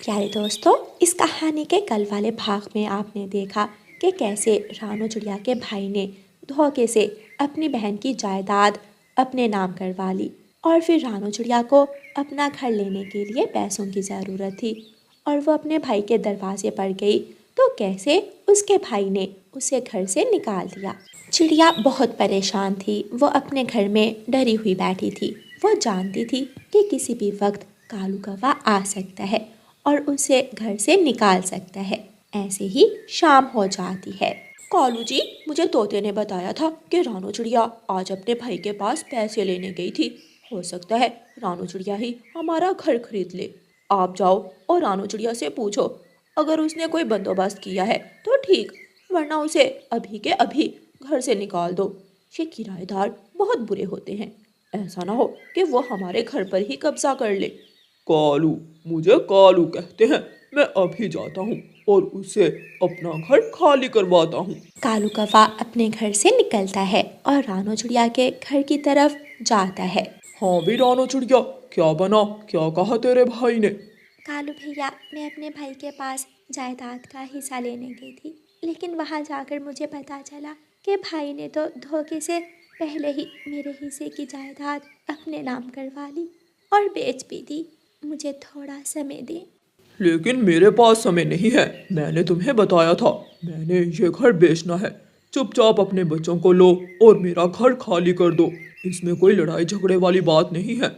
प्यारे दोस्तों, इस कहानी के कल वाले भाग में आपने देखा कि कैसे रानू चिड़िया के भाई ने धोखे से अपनी बहन की जायदाद अपने नाम करवा ली। और फिर रानू चिड़िया को अपना घर लेने के लिए पैसों की ज़रूरत थी और वो अपने भाई के दरवाजे पर गई तो कैसे उसके भाई ने उसे घर से निकाल दिया। चिड़िया बहुत परेशान थी, वो अपने घर में डरी हुई बैठी थी। वो जानती थी कि किसी भी वक्त कालू कौवा आ सकता है और उसे घर से निकाल सकता है। ऐसे ही शाम हो जाती है। कालू जी, मुझे तोते ने बताया था कि रानू चिड़िया आज अपने भाई के पास पैसे लेने गई थी। हो सकता है रानू चिड़िया ही हमारा घर खरीद ले। आप जाओ और रानू चिड़िया से पूछो, अगर उसने कोई बंदोबस्त किया है तो ठीक, वरना उसे अभी के अभी घर से निकाल दो। ये किराएदार बहुत बुरे होते हैं, ऐसा ना हो कि वो हमारे घर पर ही कब्जा कर ले। कालू, मुझे कालू कहते हैं। मैं अभी जाता हूँ और उससे अपना घर खाली करवाता हूँ। कालू कौवा अपने घर से निकलता है और रानू चिड़िया के घर की तरफ जाता है। हाँ भी रानू चिड़िया, क्या बना? क्या कहा तेरे भाई ने? कालू भैया, मैं अपने भाई के पास जायदाद का हिस्सा लेने गई थी, लेकिन वहाँ जाकर मुझे पता चला कि भाई ने तो धोखे से पहले ही मेरे हिस्से की जायदाद अपने नाम करवा ली और बेच भी दी। मुझे थोड़ा समय दें। लेकिन मेरे पास समय नहीं है। मैंने तुम्हें बताया था, मैंने ये घर बेचना है। चुपचाप अपने बच्चों को लो और मेरा घर खाली कर दो। इसमें कोई लड़ाई झगड़े वाली बात नहीं है।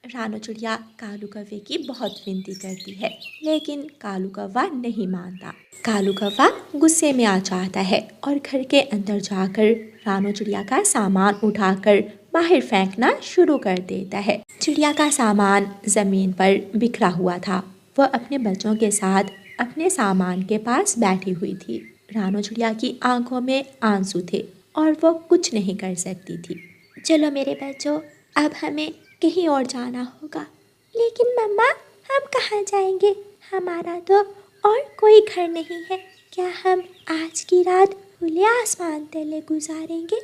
रानू चिड़िया कालू कौवे की बहुत विनती करती है, लेकिन कालू कौवा नहीं मानता। कालू कौवा गुस्से में आ जाता है और घर के अंदर जाकर रानू चिड़िया का सामान उठाकर बाहर फेंकना शुरू कर देता है। चिड़िया का सामान जमीन पर बिखरा हुआ था। वह अपने बच्चों के साथ अपने सामान के पास बैठी हुई थी। रानू चिड़िया की आंखों में आंसू थे और वो कुछ नहीं कर सकती थी। चलो मेरे बच्चों, अब हमें कहीं और जाना होगा। लेकिन मम्मा, हम कहाँ जाएंगे? हमारा तो और कोई घर नहीं है। क्या हम आज की रात खुले आसमान तले गुजारेंगे?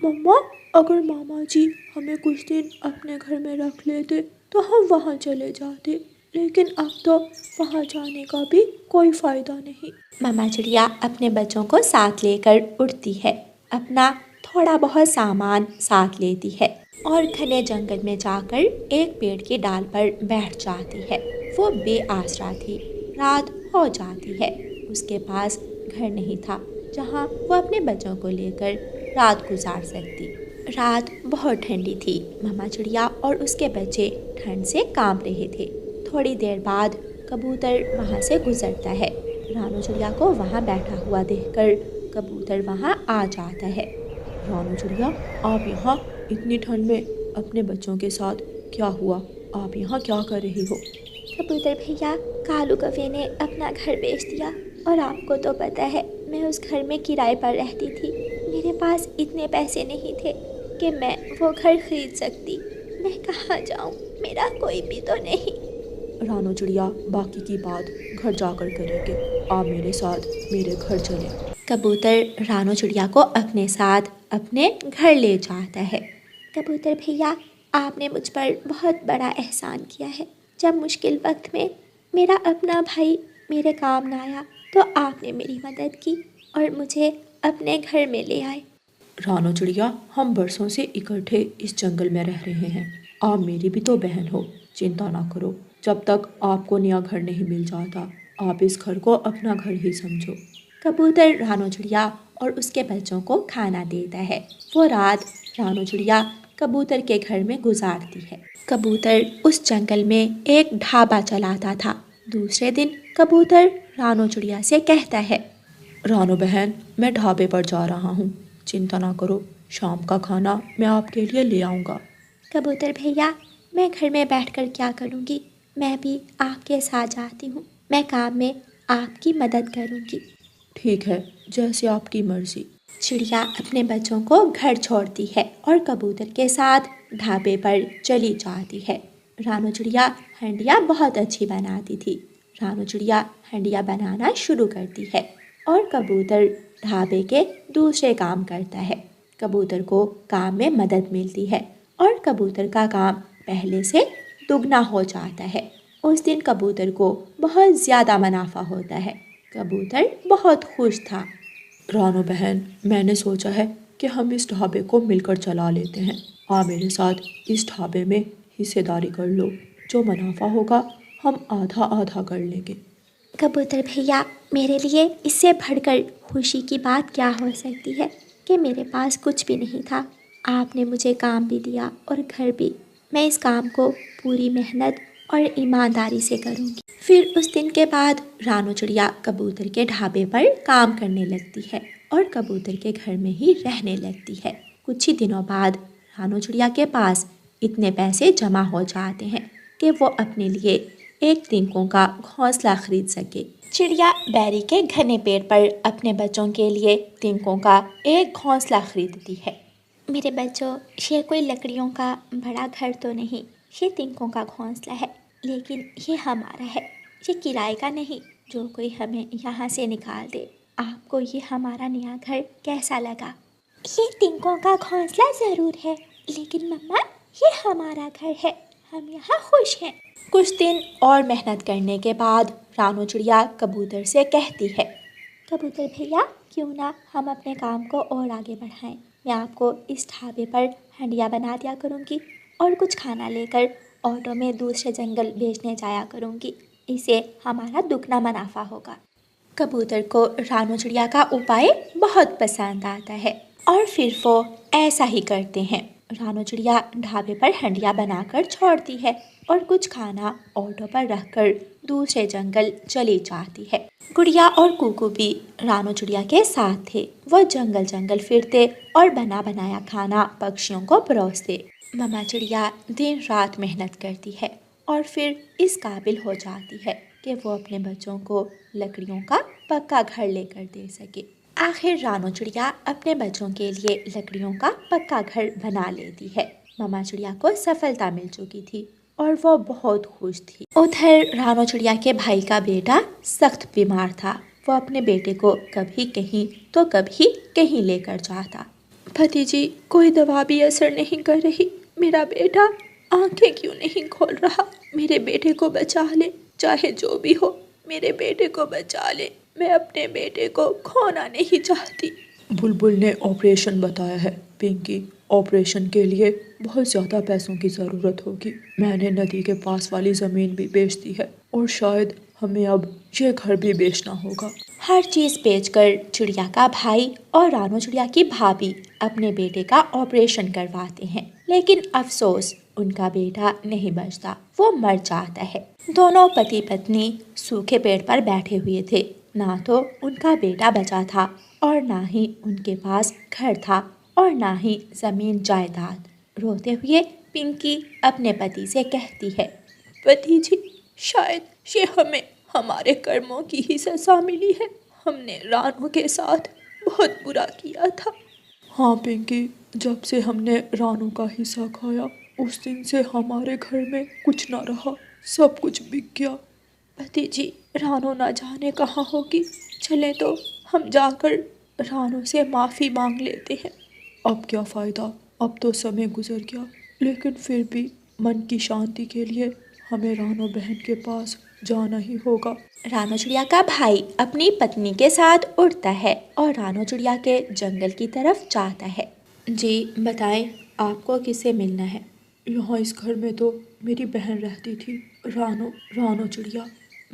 मम्मा, अगर मामा जी हमें कुछ दिन अपने घर में रख लेते तो हम वहाँ चले जाते, लेकिन अब तो वहाँ जाने का भी कोई फायदा नहीं। मामा चिड़िया अपने बच्चों को साथ लेकर उड़ती है। अपना थोड़ा बहुत सामान साथ लेती है और घने जंगल में जाकर एक पेड़ की डाल पर बैठ जाती है। वो बेआसरा थी। रात हो जाती है। उसके पास घर नहीं था जहाँ वो अपने बच्चों को लेकर रात गुजार सकती। रात बहुत ठंडी थी। मामा चिड़िया और उसके बच्चे ठंड से कांप रहे थे। थोड़ी देर बाद कबूतर वहाँ से गुजरता है। रानू चिड़िया को वहाँ बैठा हुआ देखकर कबूतर वहाँ आ जाता है। रानू चिड़िया, आप यहाँ इतनी ठंड में अपने बच्चों के साथ, क्या हुआ? आप यहाँ क्या कर रही हो? कबूतर भैया, कालू कौवे ने अपना घर बेच दिया और आपको तो पता है मैं उस घर में किराए पर रहती थी। मेरे पास इतने पैसे नहीं थे कि मैं वो घर खरीद सकती। मैं कहाँ जाऊँ? मेरा कोई भी तो नहीं। रानू चिड़िया, बाकी की बात घर जाकर करेंगे। आप मेरे साथ मेरे घर चलें। कबूतर रानू चिड़िया को अपने साथ अपने घर ले जाता है। कबूतर भैया, आपने मुझ पर बहुत बड़ा एहसान किया है। जब मुश्किल वक्त में मेरा अपना भाई मेरे काम ना आया तो आपने मेरी मदद की और मुझे अपने घर में ले आए। रानू चिड़िया, हम बरसों से इकट्ठे इस जंगल में रह रहे हैं। आप मेरी भी तो बहन हो। चिंता ना करो, जब तक आपको नया घर नहीं मिल जाता आप इस घर को अपना घर ही समझो। कबूतर रानू चिड़िया और उसके बच्चों को खाना देता है। वो रात रानू चिड़िया कबूतर के घर में गुजारती है। कबूतर उस जंगल में एक ढाबा चलाता था। दूसरे दिन कबूतर रानू चिड़िया से कहता है, रानू बहन, मैं ढाबे पर जा रहा हूँ। चिंता ना करो, शाम का खाना मैं आपके लिए ले आऊँगा। कबूतर भैया, मैं घर में बैठकर क्या करूँगी? मैं भी आपके साथ जाती हूँ। मैं काम में आपकी मदद करूँगी। ठीक है, जैसे आपकी मर्जी। चिड़िया अपने बच्चों को घर छोड़ती है और कबूतर के साथ ढाबे पर चली जाती है। रानू चिड़िया हंडिया बहुत अच्छी बनाती थी। रानू चिड़िया हंडिया बनाना शुरू करती है और कबूतर ढाबे के दूसरे काम करता है। कबूतर को काम में मदद मिलती है और कबूतर का काम पहले से दुगना हो जाता है। उस दिन कबूतर को बहुत ज़्यादा मुनाफा होता है। कबूतर बहुत खुश था। रानो बहन, मैंने सोचा है कि हम इस ढाबे को मिलकर चला लेते हैं। आप मेरे साथ इस ढाबे में हिस्सेदारी कर लो। जो मुनाफा होगा हम आधा आधा कर लेंगे। कबूतर भैया, मेरे लिए इससे बढ़कर खुशी की बात क्या हो सकती है कि मेरे पास कुछ भी नहीं था। आपने मुझे काम भी दिया और घर भी। मैं इस काम को पूरी मेहनत और ईमानदारी से करूँगी। फिर उस दिन के बाद रानू चिड़िया कबूतर के ढाबे पर काम करने लगती है और कबूतर के घर में ही रहने लगती है। कुछ ही दिनों बाद रानू चिड़िया के पास इतने पैसे जमा हो जाते हैं कि वो अपने लिए एक तिनकों का घोंसला खरीद सके। चिड़िया बैरी के घने पेड़ पर अपने बच्चों के लिए तिनकों का एक घोंसला खरीदती है। मेरे बच्चों, ये कोई लकड़ियों का बड़ा घर तो नहीं, ये तिनकों का घोंसला है, लेकिन ये हमारा है, ये किराए का नहीं जो कोई हमें यहाँ से निकाल दे। आपको ये हमारा नया घर कैसा लगा? ये तिनकों का घोंसला ज़रूर है, लेकिन मम्मा ये हमारा घर है, हम यहाँ खुश हैं। कुछ दिन और मेहनत करने के बाद रानू चिड़िया कबूतर से कहती है, कबूतर भैया, क्यों ना हम अपने काम को और आगे बढ़ाएं। मैं आपको इस ढाबे पर हंडिया बना दिया करूँगी और कुछ खाना लेकर ऑटो में दूसरे जंगल बेचने जाया करूँगी। इससे हमारा दुगना मुनाफा होगा। कबूतर को रानू चिड़िया का उपाय बहुत पसंद आता है और फिर वो ऐसा ही करते हैं। रानू चिड़िया ढाबे पर हंडिया बनाकर छोड़ती है और कुछ खाना ऑटो पर रखकर दूसरे जंगल चली जाती है। गुड़िया और कुकू भी रानू चिड़िया के साथ थे। वो जंगल जंगल फिरते और बना बनाया खाना पक्षियों को परोसते। मम्मा चिड़िया दिन रात मेहनत करती है और फिर इस काबिल हो जाती है कि वो अपने बच्चों को लकड़ियों का पक्का घर लेकर दे सके। आखिर रानू चिड़िया अपने बच्चों के लिए लकड़ियों का पक्का घर बना लेती है। मम्मा चिड़िया को सफलता मिल चुकी थी और वो बहुत खुश थी। उधर रानू चिड़िया के भाई का बेटा सख्त बीमार था। वो अपने बेटे को कभी कहीं तो कभी कहीं लेकर जाता। भतीजी, कोई दवा भी असर नहीं कर रही। मेरा बेटा आंखें क्यों नहीं खोल रहा? मेरे बेटे को बचा ले, चाहे जो भी हो, मेरे बेटे को बचा ले। मैं अपने बेटे को खोना नहीं चाहती। बुलबुल ने ऑपरेशन बताया है पिंकी। ऑपरेशन के लिए बहुत ज़्यादा पैसों की ज़रूरत होगी। मैंने नदी के पास वाली ज़मीन भी बेच दी है और शायद हमें अब ये घर भी बेचना होगा। हर चीज़ बेचकर चिड़िया का भाई और रानू चिड़िया की भाभी अपने बेटे का ऑपरेशन करवाते हैं, लेकिन अफसोस उनका बेटा नहीं बचता, वो मर जाता है। दोनों पति पत्नी सूखे पेड़ पर बैठे हुए थे। ना तो उनका बेटा बचा था और ना ही उनके पास घर था और ना ही ज़मीन जायदाद। रोते हुए पिंकी अपने पति से कहती है, पति जी, शायद ये हमें हमारे कर्मों की ही सज़ा मिली है। हमने रानू के साथ बहुत बुरा किया था। हाँ पिंकी, जब से हमने रानू का हिस्सा खाया उस दिन से हमारे घर में कुछ ना रहा, सब कुछ बिक गया। पति जी, रानू ना जाने कहाँ होगी। चले तो हम जाकर रानू से माफ़ी मांग लेते हैं। अब क्या फ़ायदा, अब तो समय गुजर गया, लेकिन फिर भी मन की शांति के लिए हमें रानू बहन के पास जाना ही होगा। रानू चिड़िया का भाई अपनी पत्नी के साथ उड़ता है और रानू चिड़िया के जंगल की तरफ जाता है। जी बताएं, आपको किससे मिलना है? यहाँ इस घर में तो मेरी बहन रहती थी, रानू चिड़िया।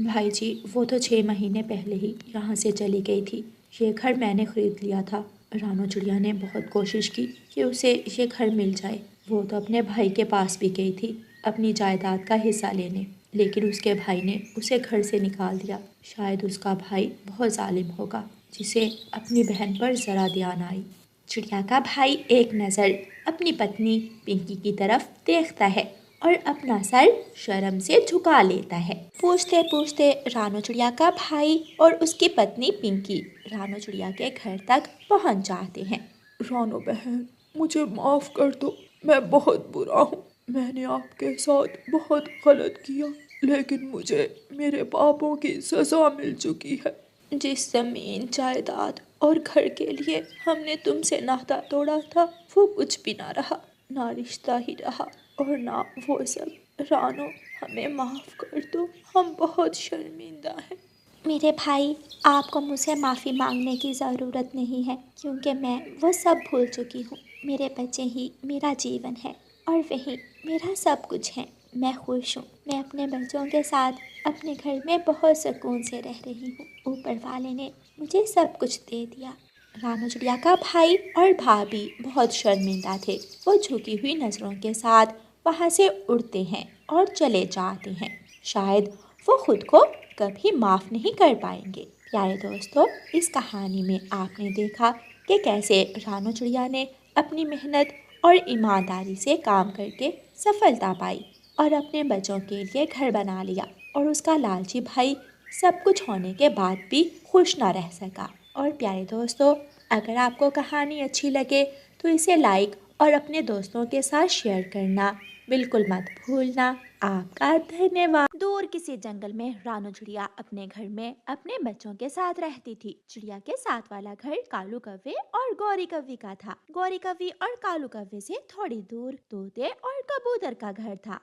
भाई जी, वो तो 6 महीने पहले ही यहाँ से चली गई थी। ये घर मैंने ख़रीद लिया था। रानू चिड़िया ने बहुत कोशिश की कि उसे ये घर मिल जाए। वो तो अपने भाई के पास भी गई थी अपनी जायदाद का हिस्सा लेने, लेकिन उसके भाई ने उसे घर से निकाल दिया। शायद उसका भाई बहुत जालिम होगा, जिसे अपनी बहन पर ज़रा ध्यान आई। चिड़िया का भाई एक नज़र अपनी पत्नी पिंकी की तरफ देखता है और अपना सर शर्म से झुका लेता है। पूछते पूछते रानू चिड़िया का भाई और उसकी पत्नी पिंकी रानू चिड़िया के घर तक पहुंच जाते हैं। रानू बहन, मुझे माफ़ कर दो, मैं बहुत बुरा हूँ। मैंने आपके साथ बहुत गलत किया, लेकिन मुझे मेरे पापों की सज़ा मिल चुकी है। जिस ज़मीन जायदाद और घर के लिए हमने तुमसे नाता तोड़ा था, वो कुछ भी ना रहा, ना रिश्ता ही रहा और ना वो सब। रानो, हमें माफ़ कर दो, हम बहुत शर्मिंदा हैं। मेरे भाई, आपको मुझसे माफ़ी मांगने की ज़रूरत नहीं है, क्योंकि मैं वो सब भूल चुकी हूँ। मेरे बच्चे ही मेरा जीवन है और वही मेरा सब कुछ है। मैं खुश हूँ। मैं अपने बच्चों के साथ अपने घर में बहुत सुकून से रह रही हूँ। ऊपर वाले ने मुझे सब कुछ दे दिया। रानू चिड़िया का भाई और भाभी बहुत शर्मिंदा थे। वो झुकी हुई नज़रों के साथ वहाँ से उड़ते हैं और चले जाते हैं। शायद वो खुद को कभी माफ़ नहीं कर पाएंगे। प्यारे दोस्तों, इस कहानी में आपने देखा कि कैसे रानू चिड़िया ने अपनी मेहनत और ईमानदारी से काम करके सफलता पाई और अपने बच्चों के लिए घर बना लिया, और उसका लालची भाई सब कुछ होने के बाद भी खुश ना रह सका। और प्यारे दोस्तों, अगर आपको कहानी अच्छी लगे तो इसे लाइक और अपने दोस्तों के साथ शेयर करना बिल्कुल मत भूलना। आपका धन्यवाद। दूर किसी जंगल में रानू चिड़िया अपने घर में अपने बच्चों के साथ रहती थी। चिड़िया के साथ वाला घर कालू कव्वे और गौरी कव्वी का था। गौरी कव्वी और कालू कव्वे से थोड़ी दूर तोते और कबूतर का घर था।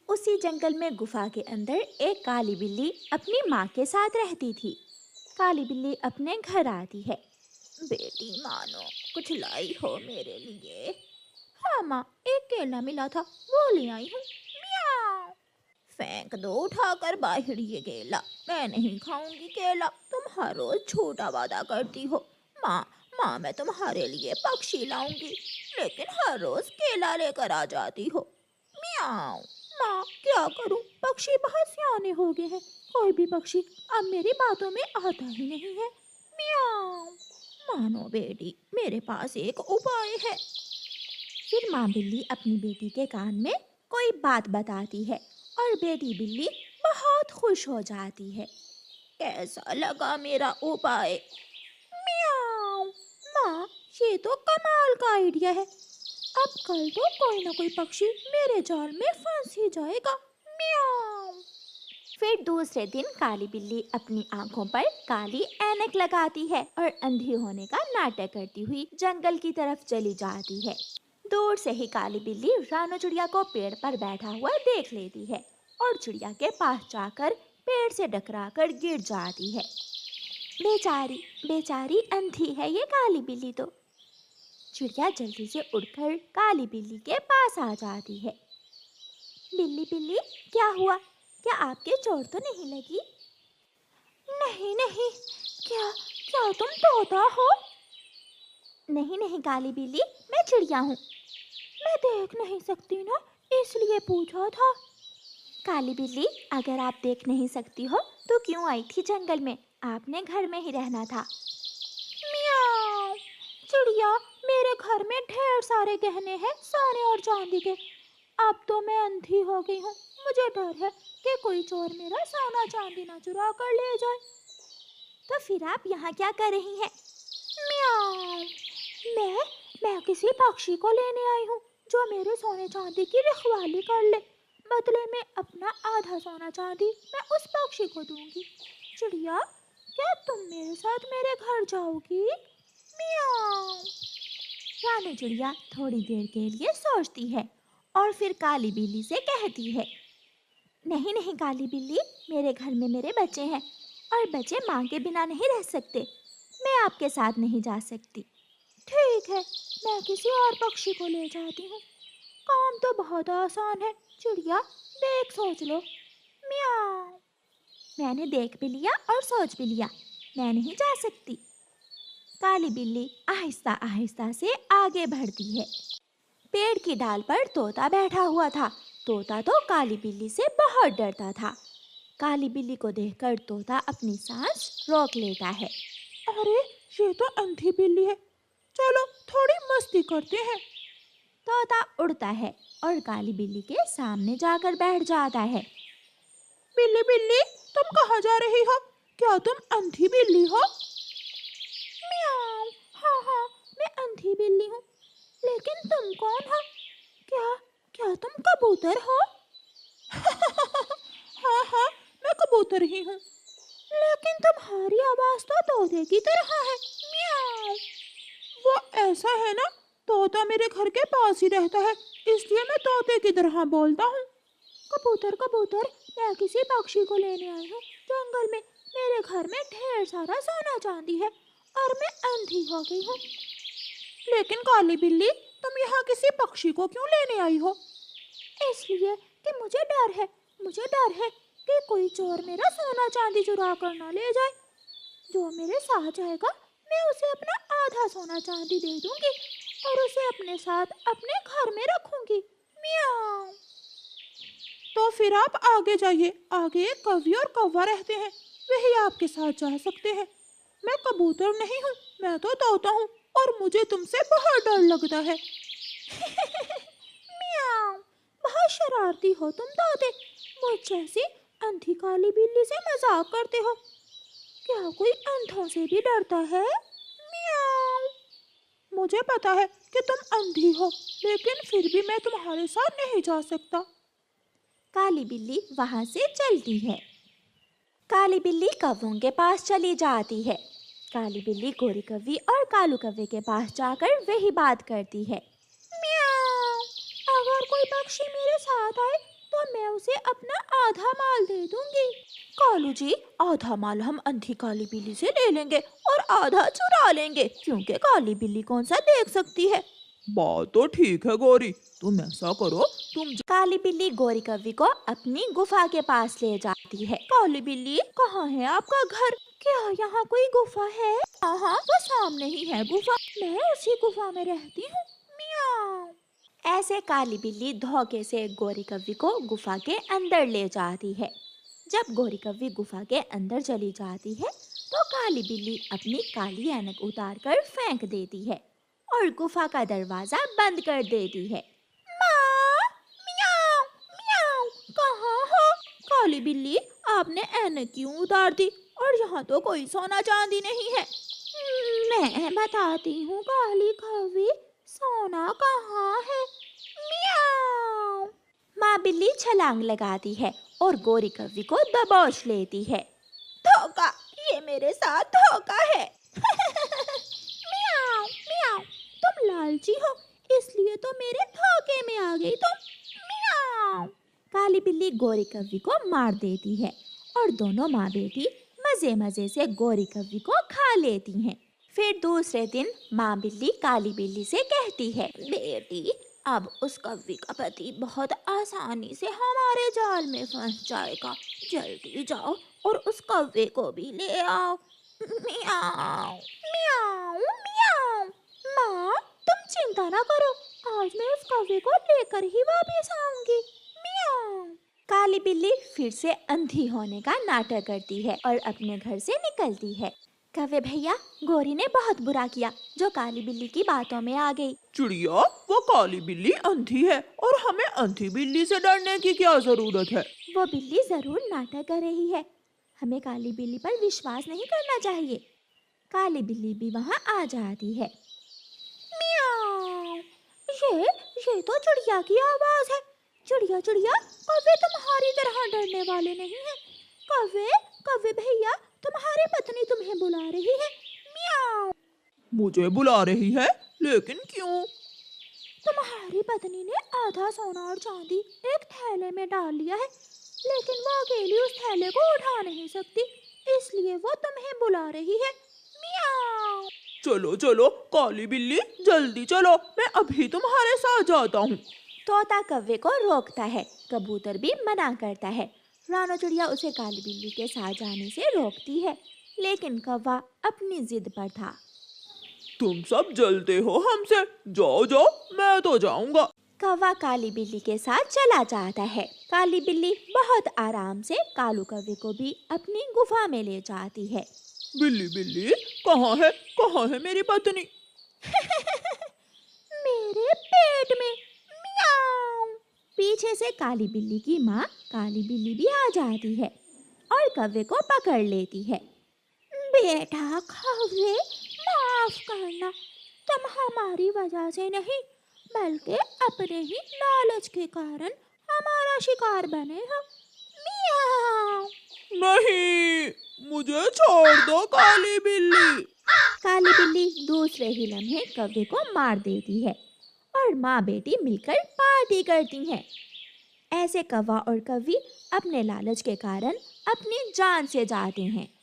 उसी जंगल में गुफा के अंदर एक काली बिल्ली अपनी माँ के साथ रहती थी। काली बिल्ली अपने घर आती है। बेटी मानो, कुछ लाई हो मेरे लिए? हाँ माँ, एक केला मिला था, वो ले आई हूँ। म्याऊं। फेंक दो उठाकर बाहर ये केला। मैं नहीं खाऊंगी केला। तुम हर रोज झूठा वादा करती हो। माँ, माँ मैं तुम्हारे लिए पक्षी लाऊंगी, लेकिन हर रोज केला लेकर आ जाती हो। म्याऊं। माँ, क्या करूं? पक्षी बहुत सियाने हो गए हैं। कोई भी पक्षी अब मेरी बातों में आता ही नहीं है। म्याऊं। मानो बेटी, मेरे पास एक उपाय है। फिर माँ बिल्ली अपनी बेटी के कान में कोई बात बताती है और बेटी बिल्ली बहुत खुश हो जाती है। कैसा लगा मेरा उपाय? म्याऊं। माँ, ये तो कमाल का आइडिया है। अब कल तो कोई ना कोई पक्षी मेरे जाल में फंस ही जाएगा। म्याऊं। फिर दूसरे दिन काली बिल्ली अपनी आंखों पर काली ऐनक लगाती है और अंधी होने का नाटक करती हुई जंगल की तरफ चली जाती है। दूर से ही काली बिल्ली रानू चिड़िया को पेड़ पर बैठा हुआ देख लेती है और चिड़िया के पास जाकर पेड़ से टकराकर गिर जाती है। बेचारी बेचारी अंधी है ये काली बिल्ली तो। चिड़िया जल्दी से उड़कर काली बिल्ली के पास आ जाती है। बिल्ली बिल्ली, क्या हुआ? क्या आपके चोट तो नहीं लगी? नहीं नहीं। क्या क्या तुम तोता हो? नहीं नहीं काली बिल्ली, मैं चिड़िया हूँ। मैं देख नहीं सकती ना, इसलिए पूछा था। काली बिल्ली, अगर आप देख नहीं सकती हो तो क्यों आई थी जंगल में? आपने घर में ही रहना था। मियाओ। चिड़िया, मेरे घर में ढेर सारे गहने हैं सोने और चांदी के। अब तो मैं अंधी हो गई हूँ। मुझे डर है कि कोई चोर मेरा सोना चांदी ना चुरा कर ले जाए। तो फिर आप यहाँ क्या कर रही हैं? म्याऊं। मैं किसी पक्षी को लेने आई हूँ जो मेरे सोने चांदी की रखवाली कर ले। बदले में अपना आधा सोना चांदी मैं उस पक्षी को दूंगी। चिड़िया, क्या तुम मेरे साथ मेरे घर जाओगी? म्याऊं। रानी चिड़िया थोड़ी देर के लिए सोचती है और फिर काली बिल्ली से कहती है, नहीं नहीं काली बिल्ली, मेरे घर में मेरे बच्चे हैं और बच्चे माँ के बिना नहीं रह सकते। मैं आपके साथ नहीं जा सकती। ठीक है, मैं किसी और पक्षी को ले जाती हूँ। काम तो बहुत आसान है। चिड़िया, देख सोच लो। म्याऊं। मैंने देख भी लिया और सोच भी लिया। मैं नहीं जा सकती। काली बिल्ली आहिस्ता आहिस्ता से आगे बढ़ती है। पेड़ की डाल पर तोता बैठा हुआ था। तोता तो काली बिल्ली से बहुत डरता था। काली बिल्ली को देखकर तोता अपनी सांस रोक लेता है। अरे, ये तो अंधी बिल्ली है। चलो थोड़ी मस्ती करते हैं। तोता उड़ता है और काली बिल्ली के सामने जाकर बैठ जाता है। बिल्ली बिल्ली, तुम कहाँ जा रही हो? क्या तुम अंधी बिल्ली हो? म्याऊं। हाँ हाँ, मैं अंधी बिल्ली हूँ। लेकिन तुम कौन हो? क्या क्या तुम कबूतर हो? हाँ हाँ, मैं कबूतर ही हूँ। लेकिन तुम्हारी आवाज तो तोते की तरह है। म्याऊं। वो ऐसा है ना, तोता मेरे घर के पास ही रहता है, इसलिए मैं तोते की तरह बोलता हूँ। कबूतर कबूतर, मैं किसी पक्षी को लेने आई हूँ जंगल में। मेरे घर में ढेर सारा सोना चांदी है और मैं अंधी हो गई हूँ। लेकिन काली बिल्ली, तुम यहाँ किसी पक्षी को क्यों लेने आई हो? इसलिए कि मुझे डर है कि कोई चोर मेरा सोना चांदी चुरा कर ना ले जाए। जो मेरे साथ जाएगा मैं उसे अपना आधा सोना चांदी दे दूंगी और उसे अपने साथ अपने घर में रखूंगी। मियाओ। तो फिर आप आगे जाइए, आगे एक कौवी और कौवा रहते हैं, वही आपके साथ जा सकते हैं। मैं कबूतर नहीं हूँ, मैं तो तोता हूँ और मुझे तुमसे बहुत डर लगता है। मियाओ। बहुत शरारती हो तुम तोते। मुझ जैसी अंधी काली बिल्ली से मजाक करते हो। क्या कोई अंधों से भी डरता है? मियाओ। मुझे पता है कि तुम अंधी हो, लेकिन फिर भी मैं तुम्हारे साथ नहीं जा सकता। काली बिल्ली वहां से चलती है। काली बिल्ली कौवों के पास चली जाती है। काली बिल्ली गोरी कौवी और कालू कौवे के पास जाकर वही बात करती है। म्याऊं। अगर कोई पक्षी मेरे साथ आए तो मैं उसे अपना आधा माल दे दूंगी। कालू जी, आधा माल हम अंधी काली बिल्ली से ले लेंगे और आधा चुरा लेंगे, क्योंकि काली बिल्ली कौन सा देख सकती है। बात तो ठीक है गौरी, तुम ऐसा करो, काली बिल्ली गोरी कौवी को अपनी गुफा के पास ले जाती है। काली बिल्ली, कहाँ है आपका घर? क्या यहाँ कोई गुफा है? हाँ, वो सामने ही है गुफा। मैं उसी गुफा में रहती हूँ। मियाओ। ऐसे काली बिल्ली धोखे से गोरी कौवी को गुफा के अंदर ले जाती है। जब गोरी कौवी गुफा के अंदर चली जाती है तो काली बिल्ली अपनी काली ऐनक उतार कर फेंक देती है और गुफा का दरवाजा बंद कर देती है। माँ, मियाओ, मियाओ, कहाँ हो? काली बिल्ली, आपने ऐनक क्यों उतार दी? और यहाँ तो कोई सोना चांदी नहीं है। मैं बताती हूँ काली कौवी, सोना कहाँ है। मियाओ। माँ बिल्ली छलांग लगाती है और गोरी कौवी को दबोच लेती है। धोखा, ये मेरे साथ धोखा है। मियाओ, मियाओ, तुम लालची हो, इसलिए तो मेरे धोखे में आ गई तुम। मियाओ। काली बिल्ली गोरी कौवी को मार देती है और दोनों माँ बेटी मजे मजे से गोरी कौवी को खा लेती हैं। फिर दूसरे दिन माँ बिल्ली काली बिल्ली से कहती है, बेटी, अब उस कौवी का पति बहुत आसानी से हमारे जाल में फंस जाएगा। जल्दी जाओ और उस कौवे को भी ले आओ। मियाओ, मियाओ, मियाओ। माँ, तुम चिंता ना करो, आज मैं उस कौवे को लेकर ही वापस आऊंगी। मियाओ। काली बिल्ली फिर से अंधी होने का नाटक करती है और अपने घर से निकलती है। कौवे भैया, गोरी ने बहुत बुरा किया जो काली बिल्ली की बातों में आ गई। चिड़िया, वो काली बिल्ली अंधी है और हमें अंधी बिल्ली से डरने की क्या जरूरत है? वो बिल्ली जरूर नाटक कर रही है, हमें काली बिल्ली पर विश्वास नहीं करना चाहिए। काली बिल्ली भी वहाँ आ जाती है। मियाओ। ये तो चिड़िया की आवाज है। चिड़िया चिड़िया, कौवे तुम्हारी तरह डरने वाले नहीं हैं। कौवे, कौवे भैया, तुम्हारी पत्नी तुम्हें बुला रही है। मियाओ। मुझे बुला रही है? लेकिन क्यों? तुम्हारी पत्नी ने आधा सोना और चांदी एक थैले में डाल लिया है, लेकिन वो अकेली उस थैले को उठा नहीं सकती, इसलिए वो तुम्हें बुला रही है। मियाओ। चलो चलो काली बिल्ली, जल्दी चलो, मैं अभी तुम्हारे साथ जाता हूँ। तोता कौवे को रोकता है, कबूतर भी मना करता है। रानो चिड़िया उसे काली बिल्ली के साथ जाने से रोकती है, लेकिन कौवा अपनी जिद पर था। तुम सब जलते हो हमसे, जाओ जाओ, मैं तो जाऊंगा। कौवा काली बिल्ली के साथ चला जाता है। काली बिल्ली बहुत आराम से कालू कौवे को भी अपनी गुफा में ले जाती है। बिल्ली बिल्ली, कहाँ है मेरी पत्नी? मेरे पेट में। मियाओ। पीछे से काली बिल्ली की माँ काली बिल्ली भी आ जाती है और कौवे को पकड़ लेती है। बेटा कौवे, माफ करना, तुम हमारी वजह से नहीं बल्कि अपने ही लालच के कारण हमारा शिकार बने हो। मियाओ। नहीं, मुझे छोड़ दो काली बिल्ली। काली बिल्ली दूसरे ही लम्हे कौवे को मार देती है और माँ बेटी मिलकर पार्टी करती हैं। ऐसे कौवा और कौवी अपने लालच के कारण अपनी जान से जाते हैं।